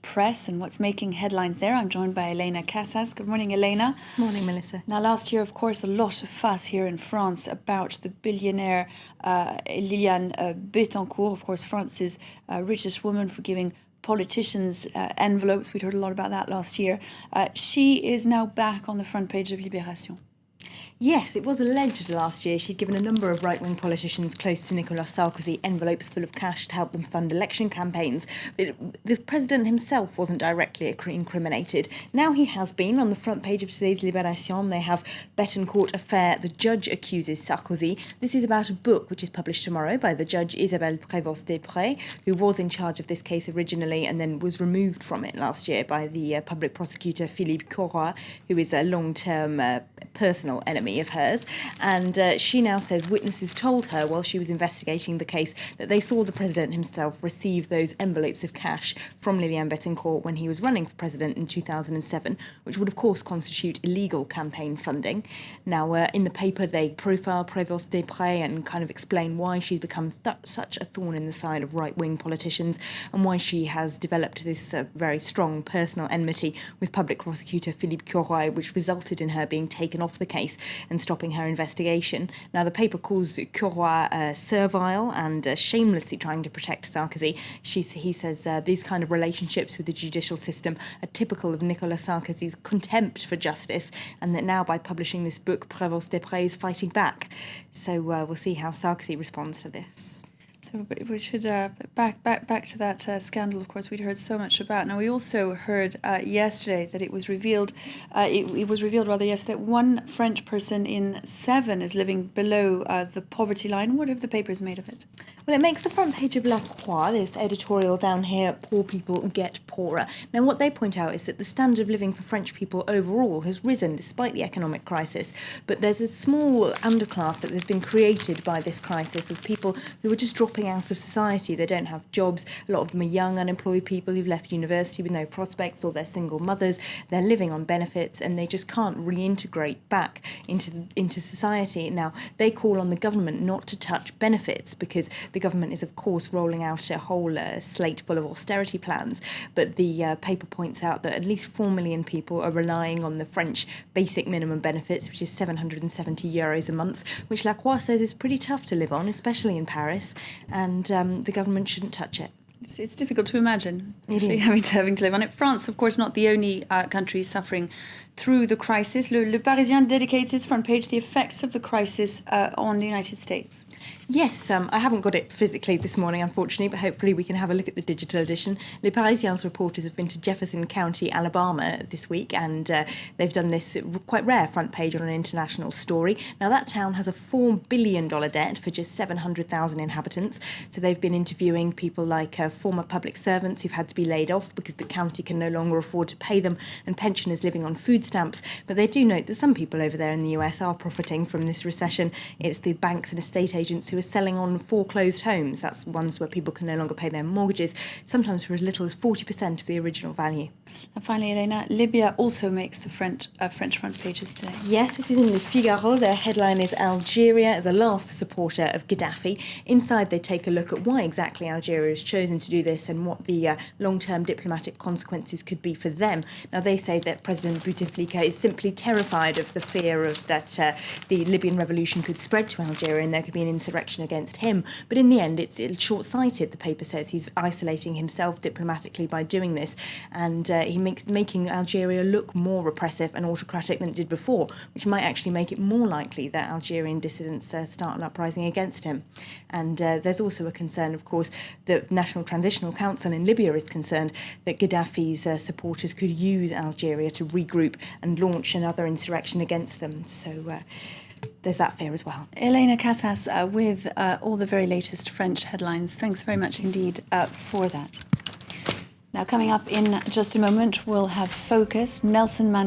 press and what's making headlines there. I'm joined by Elena Casas. Good morning, Elena. Morning, Melissa. Now, last year, of course, a lot of fuss here in France about the billionaire Liliane Bettencourt, of course, France's richest woman, for giving politicians envelopes. We'd heard a lot about that last year. She is now back on the front page of Libération. Yes, it was alleged last year she'd given a number of right-wing politicians close to Nicolas Sarkozy envelopes full of cash to help them fund election campaigns. But the president himself wasn't directly incriminated. Now he has been. On the front page of today's Libération, they have Bettencourt affair. The judge accuses Sarkozy. This is about a book which is published tomorrow by the judge Isabelle Prévost-Després, who was in charge of this case originally and then was removed from it last year by the public prosecutor Philippe Corroy, who is a long-term personal enemy of hers. And she now says witnesses told her while she was investigating the case that they saw the president himself receive those envelopes of cash from Liliane Bettencourt when he was running for president in 2007, which would of course constitute illegal campaign funding. Now in the paper they profile Prévost-Després and kind of explain why she's become such a thorn in the side of right-wing politicians and why she has developed this very strong personal enmity with public prosecutor Philippe Corroy, which resulted in her being taken off the case and stopping her investigation. Now, the paper calls Corroy servile and shamelessly trying to protect Sarkozy. He says these kind of relationships with the judicial system are typical of Nicolas Sarkozy's contempt for justice, and that now by publishing this book, Prévost-Després is fighting back. So we'll see how Sarkozy responds to this. So we should back to that scandal, of course, we'd heard so much about. Now, we also heard yesterday that it was revealed, yesterday, that one French person in 7 is living below the poverty line. What have the papers made of it? Well, it makes the front page of La Croix, this editorial down here, poor people get poorer. Now, what they point out is that the standard of living for French people overall has risen despite the economic crisis. But there's a small underclass that has been created by this crisis of people who are just dropping out of society. They don't have jobs. A lot of them are young, unemployed people who've left university with no prospects, or they're single mothers. They're living on benefits and they just can't reintegrate back into society. Now, they call on the government not to touch benefits because the government is, of course, rolling out a whole slate full of austerity plans. But the paper points out that at least 4 million people are relying on the French basic minimum benefits, which is €770 a month, which La Croix says is pretty tough to live on, especially in Paris, and the government shouldn't touch it. It's difficult to imagine actually having to live on it. France, of course, not the only country suffering through the crisis. Le Parisien dedicates its front page to the effects of the crisis on the United States. Yes, I haven't got it physically this morning, unfortunately, but hopefully we can have a look at the digital edition. Le Parisien's reporters have been to Jefferson County, Alabama this week, and they've done this quite rare front page on an international story. Now, that town has a $4 billion debt for just 700,000 inhabitants. So they've been interviewing people like former public servants who've had to be laid off because the county can no longer afford to pay them, and pensioners living on food stamps. But they do note that some people over there in the US are profiting from this recession. It's the banks and estate agents who are selling on foreclosed homes. That's ones where people can no longer pay their mortgages, sometimes for as little as 40% of the original value. And finally, Elena, Libya also makes the French front pages today. Yes, this is in Le Figaro. Their headline is Algeria, the last supporter of Gaddafi. Inside, they take a look at why exactly Algeria has chosen to do this and what the long-term diplomatic consequences could be for them. Now, they say that President Bouteflika is simply terrified of the fear of that the Libyan revolution could spread to Algeria and there could be an insurrection against him. But in the end, it's short-sighted. The paper says he's isolating himself diplomatically by doing this, and he making Algeria look more repressive and autocratic than it did before, which might actually make it more likely that Algerian dissidents start an uprising against him. And there's also a concern, of course, the National Transitional Council in Libya is concerned that Gaddafi's supporters could use Algeria to regroup and launch another insurrection against them. So there's that fear as well. Elena Casas with all the very latest French headlines. Thanks very much indeed for that. Now, coming up in just a moment, we'll have Focus. Nelson Mandela